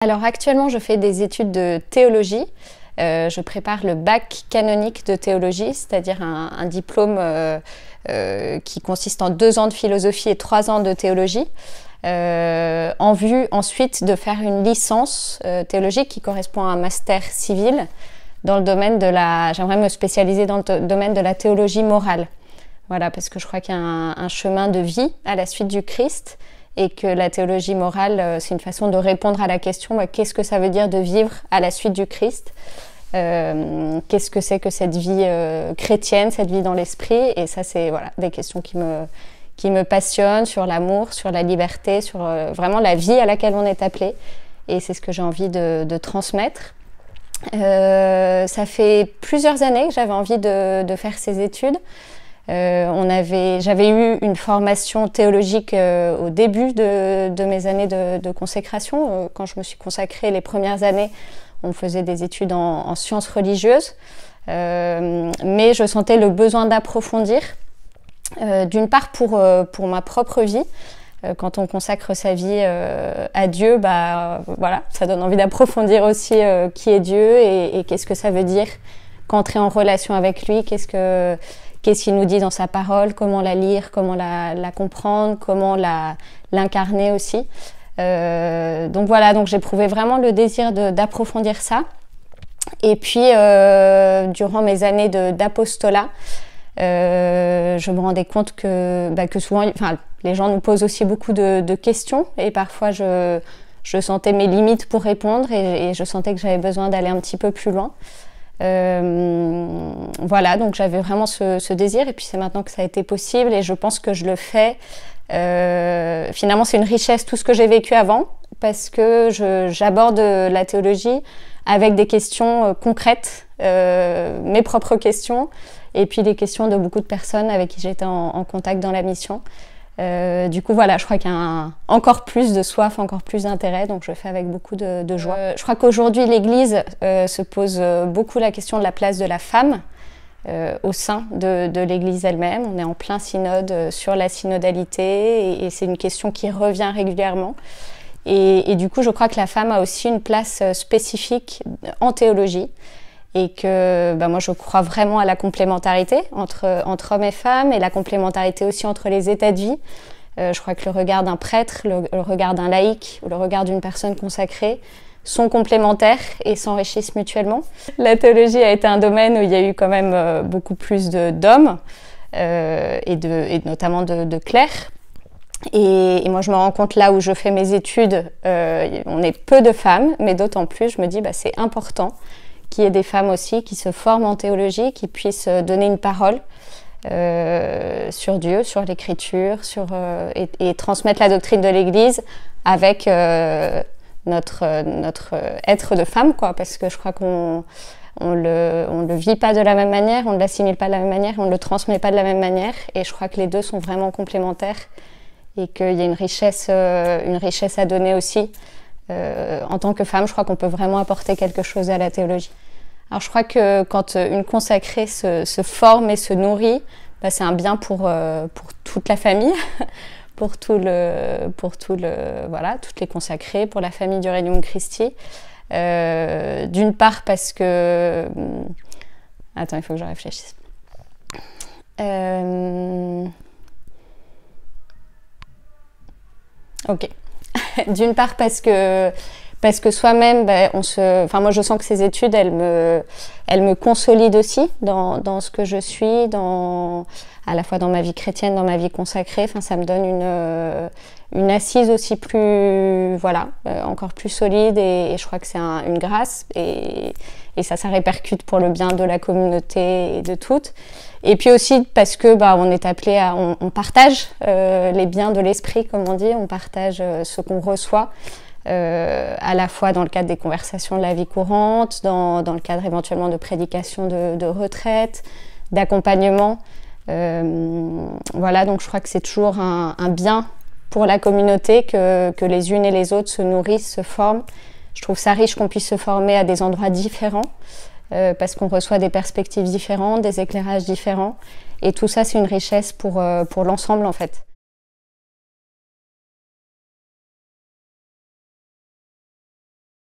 Alors actuellement, je fais des études de théologie. Je prépare le bac canonique de théologie, c'est-à-dire un diplôme qui consiste en 2 ans de philosophie et 3 ans de théologie, en vue ensuite de faire une licence théologique qui correspond à un master civil dans le domaine de la... J'aimerais me spécialiser dans le domaine de la théologie morale. Voilà, parce que je crois qu'il y a un chemin de vie à la suite du Christ et que la théologie morale, c'est une façon de répondre à la question qu'est-ce que ça veut dire de vivre à la suite du Christ, qu'est-ce que c'est que cette vie chrétienne, cette vie dans l'esprit, et ça c'est voilà, des questions qui me passionnent, sur l'amour, sur la liberté, sur vraiment la vie à laquelle on est appelé, et c'est ce que j'ai envie de transmettre. Ça fait plusieurs années que j'avais envie de faire ces études. J'avais eu une formation théologique au début de mes années de consécration. Quand je me suis consacrée les premières années, on faisait des études en sciences religieuses. Mais je sentais le besoin d'approfondir, d'une part pour ma propre vie. Quand on consacre sa vie à Dieu, voilà, ça donne envie d'approfondir aussi qui est Dieu et qu'est-ce que ça veut dire qu'entrer en relation avec lui, qu'est-ce qu'il nous dit dans sa parole, comment la lire, comment la comprendre, comment l'incarner aussi. Donc voilà, donc j'éprouvais vraiment le désir d'approfondir ça. Et puis, durant mes années d'apostolat, je me rendais compte que souvent, les gens nous posent aussi beaucoup de questions et parfois je sentais mes limites pour répondre et je sentais que j'avais besoin d'aller un petit peu plus loin. Voilà, donc j'avais vraiment ce désir et puis c'est maintenant que ça a été possible et je pense que je le fais. Finalement, c'est une richesse tout ce que j'ai vécu avant parce que j'aborde la théologie avec des questions concrètes, mes propres questions et puis les questions de beaucoup de personnes avec qui j'étais en contact dans la mission. Du coup, voilà, je crois qu'il y a encore plus de soif, encore plus d'intérêt, donc je le fais avec beaucoup de joie. Je crois qu'aujourd'hui, l'Église se pose beaucoup la question de la place de la femme au sein de l'Église elle-même. On est en plein synode sur la synodalité et c'est une question qui revient régulièrement. Et du coup, je crois que la femme a aussi une place spécifique en théologie. Et que moi je crois vraiment à la complémentarité entre hommes et femmes et la complémentarité aussi entre les états de vie. Je crois que le regard d'un prêtre, le regard d'un laïc ou le regard d'une personne consacrée sont complémentaires et s'enrichissent mutuellement. La théologie a été un domaine où il y a eu quand même beaucoup plus d'hommes et notamment de clercs. Et moi je me rends compte là où je fais mes études, on est peu de femmes, mais d'autant plus je me dis c'est important qu'il y ait des femmes aussi qui se forment en théologie, qui puissent donner une parole sur Dieu, sur l'écriture, et transmettre la doctrine de l'Église avec notre être de femme, quoi, parce que je crois qu'on le vit pas de la même manière, on ne l'assimile pas de la même manière, on ne le transmet pas de la même manière, et je crois que les deux sont vraiment complémentaires et qu'il y a une richesse à donner aussi. En tant que femme, je crois qu'on peut vraiment apporter quelque chose à la théologie. Alors je crois que quand une consacrée se forme et se nourrit, c'est un bien pour toute la famille, pour toutes les consacrées, pour la famille du Regnum Christi. D'une part parce que... Attends, il faut que je réfléchisse. Ok. D'une part parce que soi-même, moi je sens que ces études, elles me consolident aussi dans ce que je suis, à la fois dans ma vie chrétienne, dans ma vie consacrée. Ça me donne une assise aussi plus, encore plus solide et je crois que c'est une grâce et ça répercute pour le bien de la communauté et de toutes. Et puis aussi parce que on est appelé on partage les biens de l'esprit, comme on dit, on partage ce qu'on reçoit. À la fois dans le cadre des conversations de la vie courante, dans le cadre éventuellement de prédication de retraite, d'accompagnement. Voilà, donc je crois que c'est toujours un bien pour la communauté que les unes et les autres se nourrissent, se forment. Je trouve ça riche qu'on puisse se former à des endroits différents parce qu'on reçoit des perspectives différentes, des éclairages différents. Et tout ça, c'est une richesse pour l'ensemble en fait.